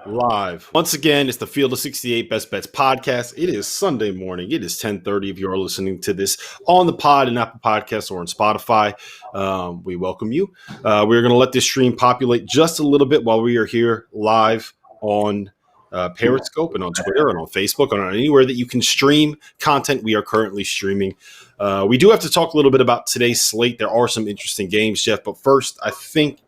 Live. Once again, it's the Field of 68 Best Bets podcast. It is Sunday morning. It is 10:30 if you are listening to this on the pod and Apple Podcasts or on Spotify. We welcome you. We're going to let this stream populate just a little bit while we are here live on Periscope and on Twitter and on Facebook and on anywhere that you can stream content. We are currently streaming. We do have to talk a little bit about today's slate. There are some interesting games, Jeff, but first, I think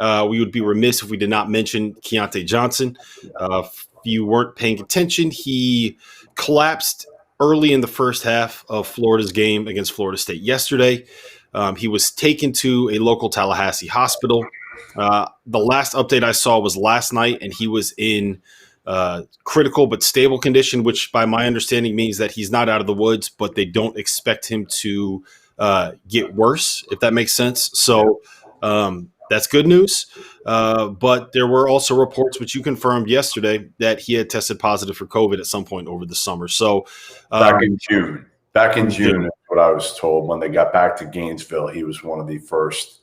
we would be remiss if we did not mention Keyontae Johnson. If you weren't paying attention, he collapsed early in the first half of Florida's game against Florida State yesterday. He was taken to a local Tallahassee hospital. The last update I saw was last night, and he was in critical but stable condition, which by my understanding means that he's not out of the woods, but they don't expect him to get worse, if that makes sense. So that's good news. But there were also reports, which you confirmed yesterday, that he had tested positive for COVID at some point over the summer. So back in June is what I was told. When they got back to Gainesville, he was one of the first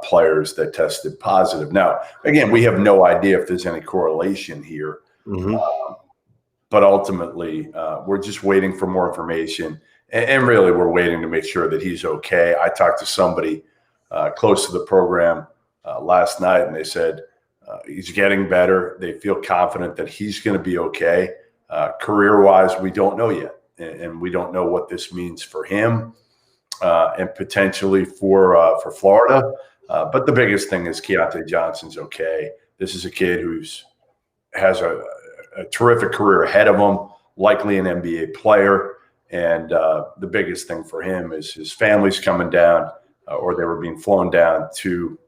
players that tested positive. Now, again, we have no idea if there's any correlation here. But ultimately, we're just waiting for more information. And really, we're waiting to make sure that he's okay. I talked to somebody close to the program last night, and they said he's getting better. They feel confident that he's going to be okay. Career-wise, we don't know yet, and we don't know what this means for him and potentially for Florida. But the biggest thing is Keyontae Johnson's okay. This is a kid has a terrific career ahead of him, likely an NBA player, and the biggest thing for him is his family's coming down. Or they were being flown down to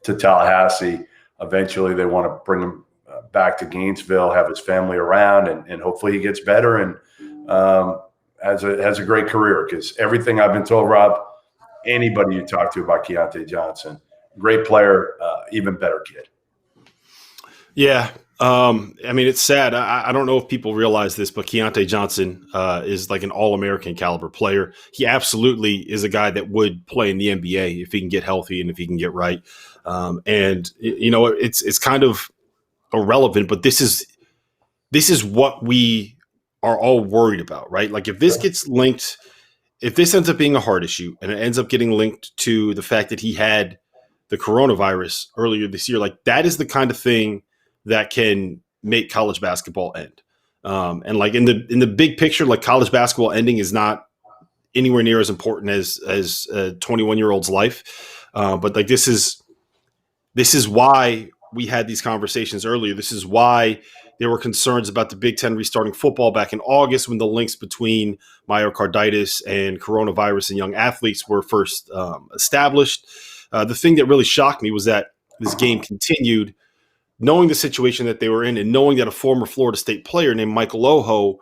Tallahassee. Eventually, they want to bring him back to Gainesville, have his family around, and hopefully he gets better and has a great career. Because everything I've been told, Rob, anybody you talk to about Keyontae Johnson, great player, even better kid. Yeah. I mean, it's sad. I don't know if people realize this, but Keyontae Johnson is like an all-American caliber player. He absolutely is a guy that would play in the NBA if he can get healthy and if he can get right. And you know, it's kind of irrelevant, but this is what we are all worried about, right? Like if this gets linked, if this ends up being a heart issue and it ends up getting linked to the fact that he had the coronavirus earlier this year, like that is the kind of thing that can make college basketball end. And like in the big picture, like college basketball ending is not anywhere near as important as a 21-year-old's life. But like this is why we had these conversations earlier. This is why there were concerns about the Big Ten restarting football back in August when the links between myocarditis and coronavirus and young athletes were first established. The thing that really shocked me was that this game continued, knowing the situation that they were in and knowing that a former Florida State player named Michael Oho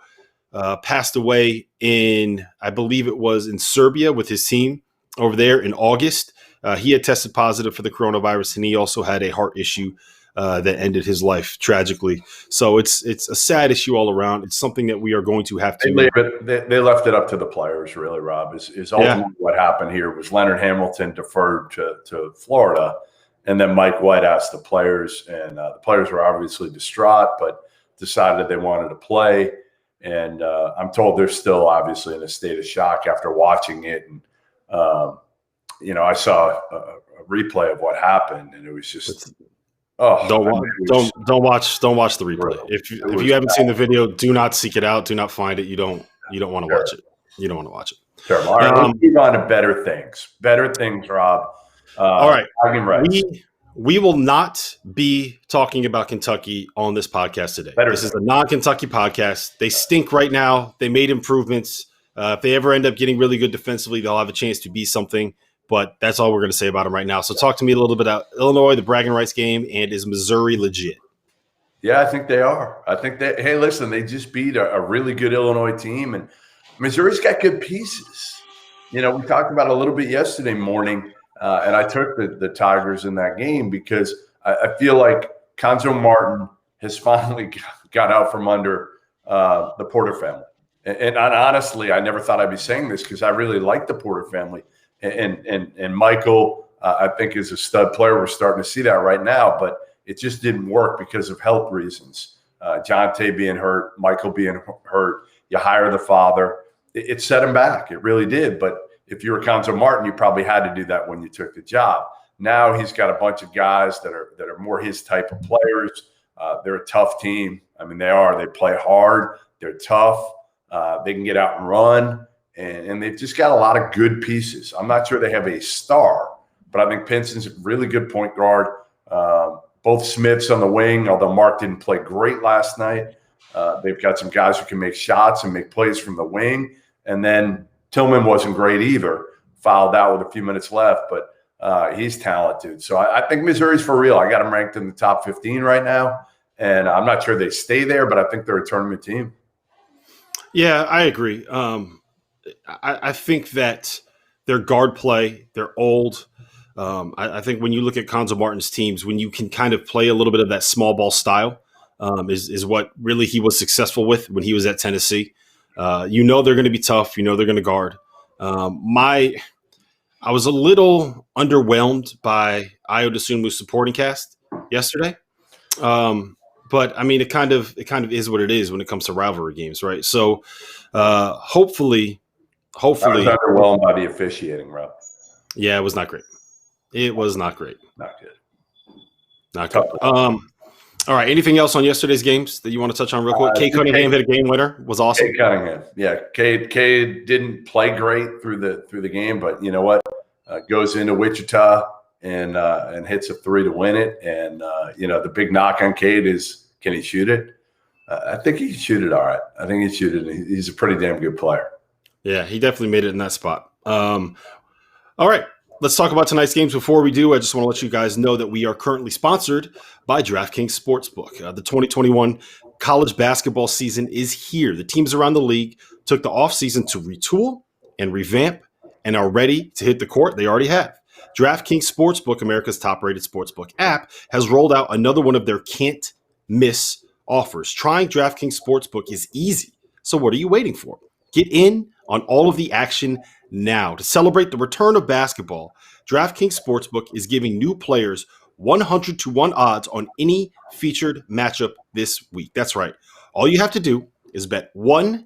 passed away in, I believe it was in Serbia with his team over there in August. He had tested positive for the coronavirus, and he also had a heart issue that ended his life tragically. So it's a sad issue all around. It's something that we are going to have to. They left it up to the players, really, Rob. Is ultimately what happened here was Leonard Hamilton deferred to Florida. And then Mike White asked the players, and the players were obviously distraught, but decided they wanted to play. And I'm told they're still obviously in a state of shock after watching it. And, I saw a replay of what happened, and it was just don't watch the replay. If you haven't seen the video, do not seek it out. Do not find it. You don't want to watch it. You don't want to watch it. Terrible. All right, let's move on to better things. Better things, Rob. All right. We will not be talking about Kentucky on this podcast today. This is a non-Kentucky podcast. They stink right now. They made improvements. If they ever end up getting really good defensively, they'll have a chance to be something. But that's all we're going to say about them right now. So talk to me a little bit about Illinois, the bragging rights game, and is Missouri legit? Yeah, I think they are. I think that, hey, listen, they just beat a really good Illinois team, and Missouri's got good pieces. We talked about it a little bit yesterday morning. And I took the Tigers in that game because I feel like Conzo Martin has finally got out from under the Porter family. And honestly, I never thought I'd be saying this because I really like the Porter family. And Michael, I think, is a stud player. We're starting to see that right now. But it just didn't work because of health reasons. Jonte being hurt, Michael being hurt, you hire the father. It set him back. It really did. But if you were Cuonzo Martin, you probably had to do that when you took the job. Now he's got a bunch of guys that are more his type of players. They're a tough team. I mean, they are. They play hard. They're tough. They can get out and run. And they've just got a lot of good pieces. I'm not sure they have a star, but I think Pinson's a really good point guard. Both Smiths on the wing, although Mark didn't play great last night. They've got some guys who can make shots and make plays from the wing. And then Tillman wasn't great either. Fouled out with a few minutes left, but he's talented. So I think Missouri's for real. I got them ranked in the top 15 right now. And I'm not sure they stay there, but I think they're a tournament team. Yeah, I agree. I think that their guard play, they're old. I think when you look at Cuonzo Martin's teams, when you can kind of play a little bit of that small ball style, is what really he was successful with when he was at Tennessee. They're going to be tough. They're going to guard. I was a little underwhelmed by Ayo Dosunmu's supporting cast yesterday. But I mean, it kind of is what it is when it comes to rivalry games, right? So hopefully, I was underwhelmed by the officiating, Rob. Yeah, it was not great. It was not great. Not good. Not good. All right. Anything else on yesterday's games that you want to touch on real quick? Cade Cunningham hit a game winner. Was awesome. Cade Cunningham. Yeah. Cade didn't play great through the game, but you know what? Goes into Wichita and hits a three to win it. And the big knock on Cade is, can he shoot it? I think he can shoot it all right. I think he can shoot it. He's a pretty damn good player. Yeah, he definitely made it in that spot. All right. Let's talk about tonight's games. Before we do, I just want to let you guys know that we are currently sponsored by DraftKings Sportsbook. The 2021 college basketball season is here. The teams around the league took the offseason to retool and revamp and are ready to hit the court. They already have. DraftKings Sportsbook, America's top-rated sportsbook app, has rolled out another one of their can't-miss offers. Trying DraftKings Sportsbook is easy. So what are you waiting for? Get in on all of the action now. To celebrate the return of basketball, DraftKings Sportsbook is giving new players 100-1 odds on any featured matchup this week. That's right. All you have to do is bet $1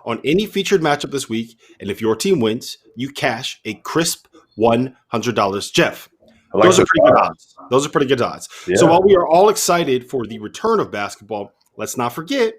on any featured matchup this week, and if your team wins, you cash a crisp $100. Jeff, those are pretty good odds. Those are pretty good odds. Yeah. So while we are all excited for the return of basketball, let's not forget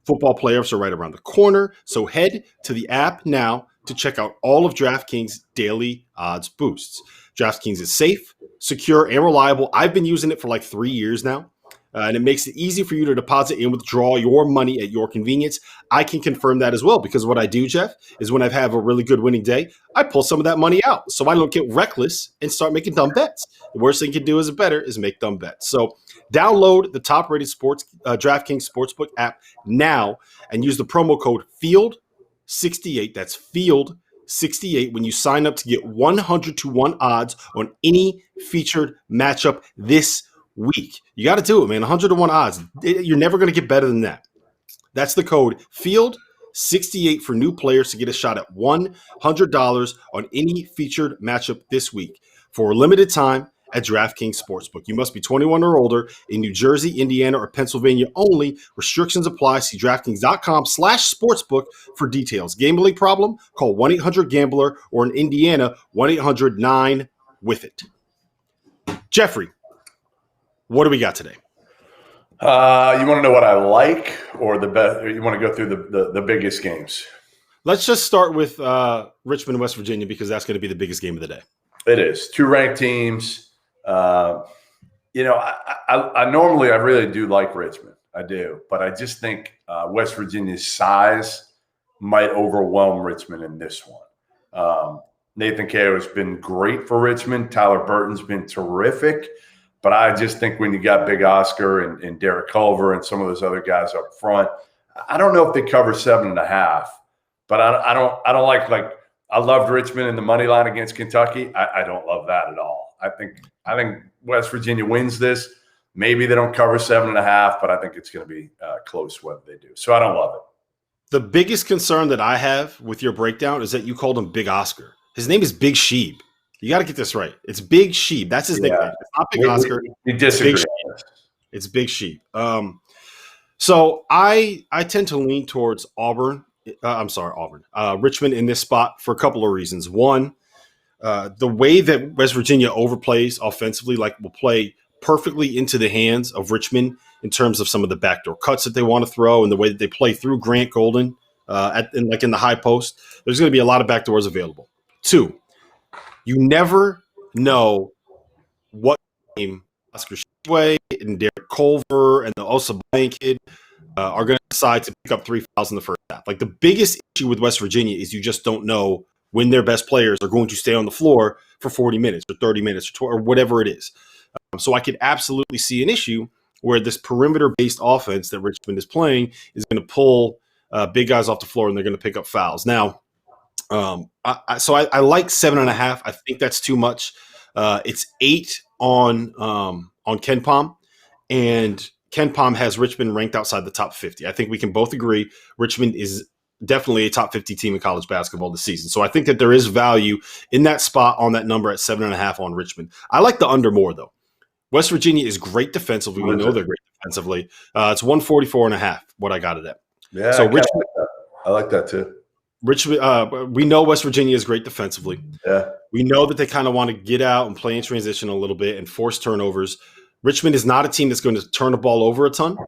football playoffs are right around the corner. So head to the app now to check out all of DraftKings' daily odds boosts. DraftKings is safe, secure, and reliable. I've been using it for like 3 years now. And it makes it easy for you to deposit and withdraw your money at your convenience. I can confirm that as well, because what I do, Jeff, is when I have a really good winning day, I pull some of that money out. So I don't get reckless and start making dumb bets. The worst thing you can do as a bettor is make dumb bets. So download the top-rated DraftKings Sportsbook app now and use the promo code FIELD68. That's FIELD68 when you sign up to get 100-1 odds on any featured matchup this week. You got to do it, man. 100-1 odds. You're never going to get better than that. That's the code FIELD68 for new players to get a shot at $100 on any featured matchup this week for a limited time at DraftKings Sportsbook. You must be 21 or older in New Jersey, Indiana, or Pennsylvania only. Restrictions apply. See DraftKings.com/sportsbook for details. Gambling problem? Call 1-800-GAMBLER or in Indiana, 1-800-9-WITH-IT. Jeffrey, what do we got today? You want to know what I like, or the best? Or you want to go through the biggest games? Let's just start with Richmond, West Virginia, because that's going to be the biggest game of the day. It is. Two ranked teams. I normally I really do like Richmond. I do, but I just think West Virginia's size might overwhelm Richmond in this one. Nathan Cato has been great for Richmond. Tyler Burton's been terrific. But I just think when you got Big Oscar and Derek Culver and some of those other guys up front, I don't know if they cover 7.5. But I don't like I loved Richmond in the money line against Kentucky. I don't love that at all. I think West Virginia wins this. Maybe they don't cover 7.5, but I think it's going to be close whether they do. So I don't love it. The biggest concern that I have with your breakdown is that you called him Big Oscar. His name is Big Sheeb. You got to get this right. It's Big Sheep. That's his nickname. It's not Big Oscar. We disagree. Big Sheep. It's Big Sheep. So I tend to lean towards Auburn. Auburn. Richmond in this spot for a couple of reasons. One, the way that West Virginia overplays offensively, like will play perfectly into the hands of Richmond in terms of some of the backdoor cuts that they want to throw and the way that they play through Grant Golden in the high post. There's going to be a lot of backdoors available. Two, you never know what game Oscar Sheway and Derek Culver and the Osabayan kid are going to decide to pick up 3 fouls in the first half. Like the biggest issue with West Virginia is you just don't know when their best players are going to stay on the floor for 40 minutes or 30 minutes or whatever it is. So I could absolutely see an issue where this perimeter-based offense that Richmond is playing is going to pull big guys off the floor and they're going to pick up fouls. Now, I like 7.5. I think that's too much. It's 8 on KenPom, and KenPom has Richmond ranked outside the top 50. I think we can both agree Richmond is definitely a top 50 team in college basketball this season. So I think that there is value in that spot on that number at 7.5 on Richmond. I like the under more though. West Virginia is great defensively. We know they're great defensively. It's 144.5. What I got it at. Yeah. So Richmond, I like that too. Richmond, we know West Virginia is great defensively. Yeah. We know that they kind of want to get out and play in transition a little bit and force turnovers. Richmond is not a team that's going to turn the ball over a ton,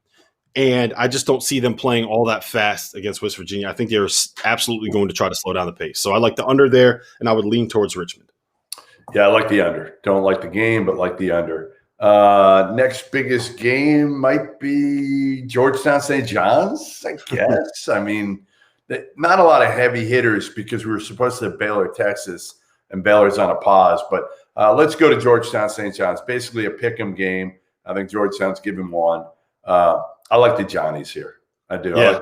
and I just don't see them playing all that fast against West Virginia. I think they're absolutely going to try to slow down the pace. So I like the under there, and I would lean towards Richmond. Yeah, I like the under. Don't like the game, but like the under. Next biggest game might be Georgetown St. John's, I guess. I mean, not a lot of heavy hitters because we were supposed to have Baylor, Texas, and Baylor's on a pause. But let's go to Georgetown St. John's. Basically a pick'em game. I think Georgetown's given one. I like the Johnnies here. I do. Yeah.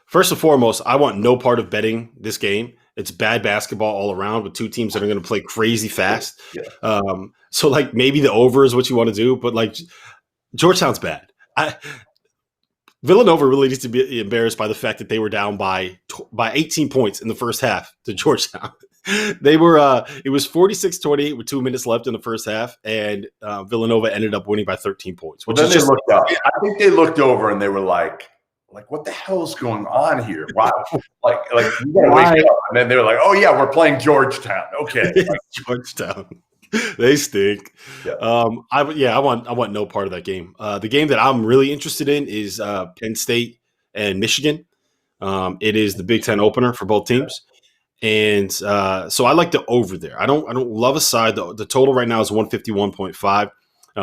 First and foremost, I want no part of betting this game. It's bad basketball all around with two teams that are going to play crazy fast. Yeah. So like maybe the over is what you want to do, but like Georgetown's bad. Villanova really needs to be embarrassed by the fact that they were down by 18 points in the first half to Georgetown. They were it was 46-28 with 2 minutes left in the first half, and Villanova ended up winning by 13 points. Well, then they looked up. I think they looked over and they were like, what the hell is going on here? Wow. like you gotta wake up. And then they were like, oh yeah, we're playing Georgetown. Okay. Georgetown. They stink. Yeah. I want no part of that game. The game that I'm really interested in is Penn State and Michigan. It is the Big Ten opener for both teams. And so I like the over there. I don't love a side. The total right now is 151.5.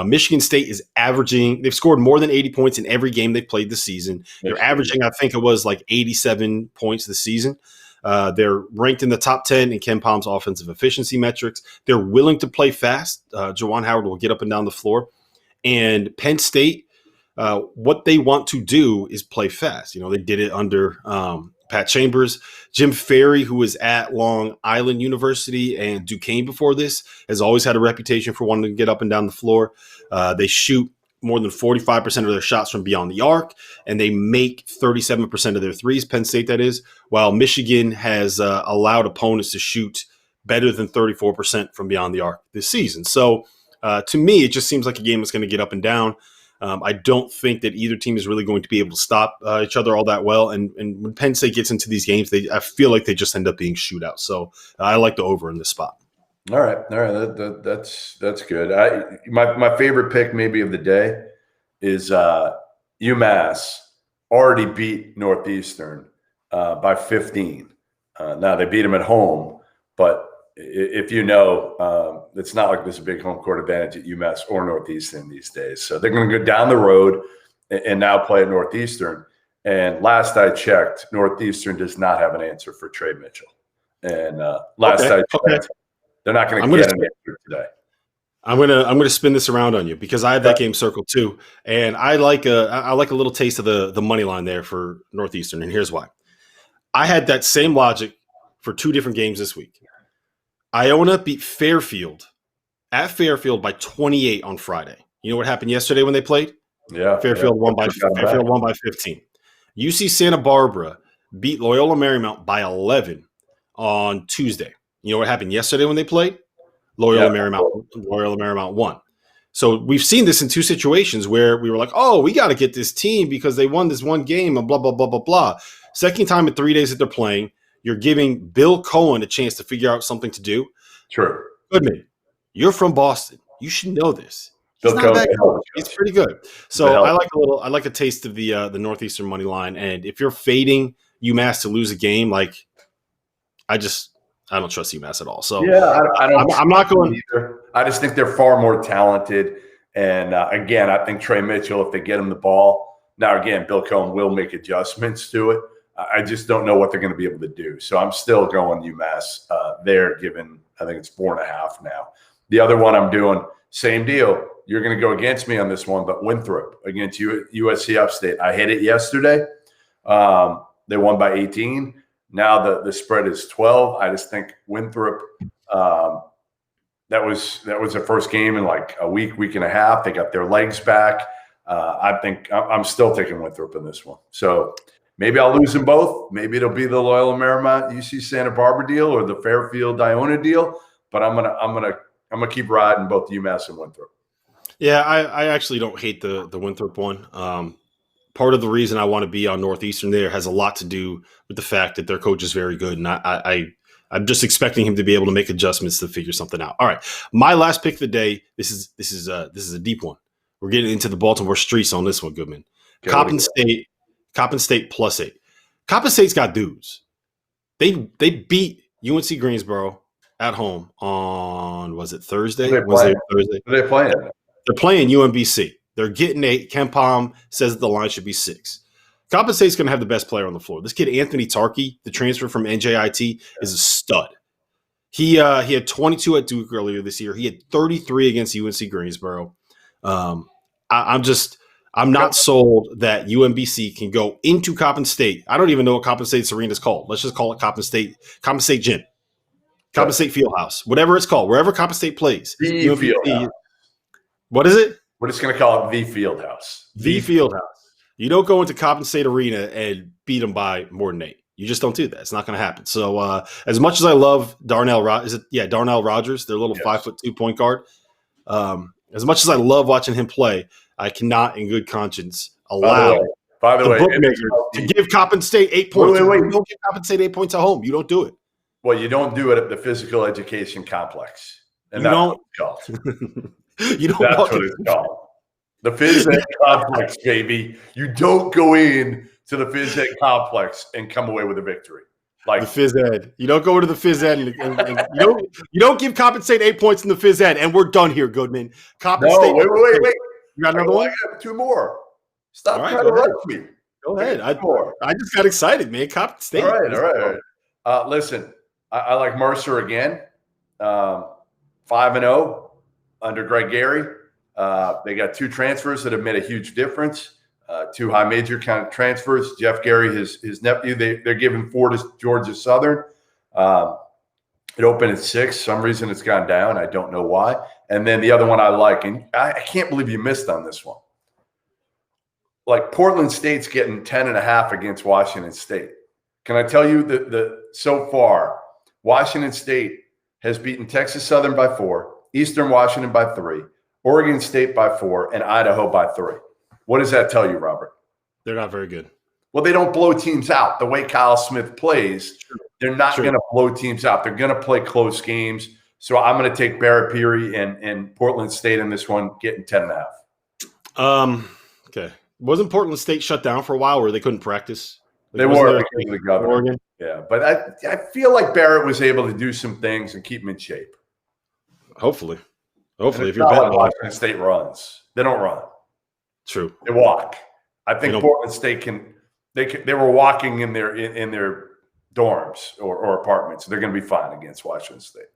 Michigan State is averaging, they've scored more than 80 points in every game they've played this season. They're averaging, I think it was like 87 points this season. They're ranked in the top 10 in KenPom's offensive efficiency metrics. They're willing to play fast. Juwan Howard will get up and down the floor. And Penn State, what they want to do is play fast. You know, they did it under Pat Chambers. Jim Ferry, who was at Long Island University and Duquesne before this, has always had a reputation for wanting to get up and down the floor. They shoot more than 45% of their shots from beyond the arc, and they make 37% of their threes, Penn State that is, while Michigan has allowed opponents to shoot better than 34% from beyond the arc this season. So to me, it just seems like a game that's going to get up and down. I don't think that either team is really going to be able to stop each other all that well. And when Penn State gets into these games, I feel like they just end up being shootouts. So I like the over in this spot. All right. That's good. My favorite pick maybe of the day is UMass already beat Northeastern by 15. Now they beat them at home, but if you know, it's not like there's a big home court advantage at UMass or Northeastern these days. So they're going to go down the road and now play at Northeastern. And last I checked, Northeastern does not have an answer for Trey Mitchell. And I checked, they're not going to get an answer today. I'm gonna spin this around on you because I have that game circled too, and I like a little taste of the money line there for Northeastern, and here's why. I had that same logic for two different games this week. Iona beat Fairfield at Fairfield by 28 on Friday. You know what happened yesterday when they played? Yeah, Fairfield won by 15. UC Santa Barbara beat Loyola Marymount by 11 on Tuesday. You know what happened yesterday when they played? Loyola Marymount won. So we've seen this in two situations where we were like, oh, we got to get this team because they won this one game and blah, blah, blah, blah, blah. Second time in 3 days that they're playing, you're giving Bill Cohen a chance to figure out something to do. True. Goodman, you're from Boston. You should know this. He's Bill not a bad Cohen. coach. He's pretty good. So I like a taste of the Northeastern money line. And if you're fading UMass to lose a game, like I don't trust UMass at all. So yeah, I'm not going either. I just think they're far more talented. And again, I think Trey Mitchell, if they get him the ball, now again, Bill Cohen will make adjustments to it. I just don't know what they're going to be able to do. So I'm still going UMass there, given I think it's 4.5 now. The other one I'm doing, same deal. You're going to go against me on this one, but Winthrop against USC Upstate. I hit it yesterday. They won by 18. Now the spread is 12. I just think Winthrop, that was their first game in like a week and a half. They got their legs back. I think I'm still taking Winthrop in this one. So maybe I'll lose them both. Maybe it'll be the Loyola Marymount UC Santa Barbara deal or the Fairfield Iona deal. But I'm gonna keep riding both UMass and Winthrop. Yeah, I actually don't hate the Winthrop one. Part of the reason I want to be on Northeastern there has a lot to do with the fact that their coach is very good, and I'm just expecting him to be able to make adjustments to figure something out. All right, my last pick of the day. This is a deep one. We're getting into the Baltimore streets on this one, Goodman. Coppin State +8. Coppin State's got dudes. They beat UNC Greensboro at home on, was it Thursday? Thursday. They're playing. They're playing UMBC. They're getting 8. Ken Palm says that the line should be 6. Coppin State's going to have the best player on the floor. This kid, Anthony Tarkey, the transfer from NJIT, is a stud. He had 22 at Duke earlier this year. He had 33 against UNC Greensboro. I'm not sold that UMBC can go into Coppin State. I don't even know what Coppin State's arena is called. Let's just call it Coppin State Gym, Coppin State Fieldhouse, whatever it's called, wherever Coppin State plays. What is it? We're just going to call it the Fieldhouse. The Fieldhouse. You don't go into Coppin State Arena and beat them by more than 8. You just don't do that. It's not going to happen. So as much as I love Darnell Rogers, their little 5'2" point guard. As much as I love watching him play, I cannot, in good conscience, allow by the way, to give Coppin State 8 points. Wait. You don't give Coppin State 8 pophts at home. You don't do it. Well, you don't do it at the physical education complex. And you don't. You don't. That's what it's called. The phys ed complex, baby. You don't go in to the phys ed complex and come away with a victory. Like the phys ed. You don't go into the phys ed and you don't give Coppin State 8 points in the phys ed, and we're done here, Goodman. Coppin State. Wait. You got another one? I got 2 more. Stop trying to rush me. Go ahead. I just got excited, man. Coppin State. All right. Listen, I like Mercer again. 5-0 under Greg Gary. They got 2 transfers that have made a huge difference. 2 high major kind of transfers. Jeff Gary, his nephew, they're giving 4 to Georgia Southern. It opened at 6. For some reason it's gone down. I don't know why. And then the other one I like, and I can't believe you missed on this one. Like Portland State's getting 10.5 against Washington State. Can I tell you that so far, Washington State has beaten Texas Southern by 4, Eastern Washington by 3, Oregon State by 4, and Idaho by 3. What does that tell you, Robert? They're not very good. Well, they don't blow teams out. The way Kyle Smith plays, they're not going to blow teams out. They're going to play close games. So I'm going to take Barrett Peary and Portland State in this one, getting 10.5. Okay. Wasn't Portland State shut down for a while where they couldn't practice? They were because of the governor. Oregon? Yeah, but I feel like Barrett was able to do some things and keep them in shape. Hopefully, if you're betting like Washington State runs, they don't run. True, they walk. I think Portland State can. They were walking in their dorms or apartments. So they're going to be fine against Washington State.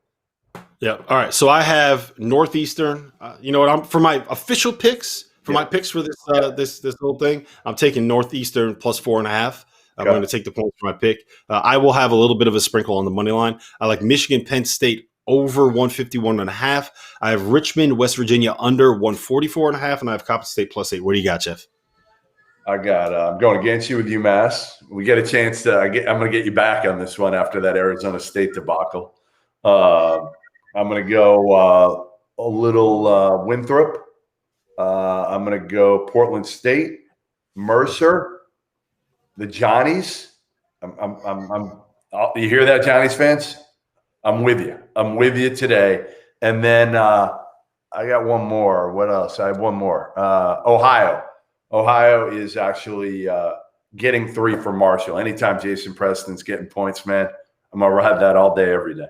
Yeah. All right. So I have Northeastern. You know what? For my official picks. My picks for this this whole thing, I'm taking Northeastern +4.5. I'm going to take the points for my pick. I will have a little bit of a sprinkle on the money line. I like Michigan, Penn State over 151.5. I have Richmond, West Virginia under 144.5, and I have Coppin State +8. What do you got, Jeff? I got. I'm going against you with UMass. We get a chance to. I'm going to get you back on this one after that Arizona State debacle. I'm going to go a little Winthrop. I'm going to go Portland State, Mercer, the Johnnies. You hear that, Johnnies fans? I'm with you. I'm with you today. And then I got one more. What else? I have one more. Ohio. Ohio is actually getting 3 for Marshall. Anytime Jason Preston's getting points, man, I'm going to ride that all day, every day.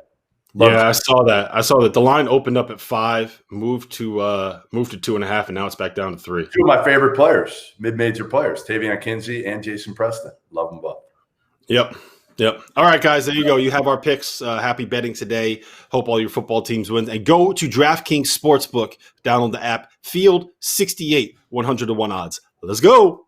I saw that. I saw that the line opened up at 5, moved to 2.5, and now it's back down to 3. 2 of my favorite players, mid-major players, Tavion Kinsey and Jason Preston. Love them both. Yep. All right, guys, there you go. You have our picks. Happy betting today. Hope all your football teams win. And go to DraftKings Sportsbook. Download the app. Field 68, 100 to 1 odds. Let's go.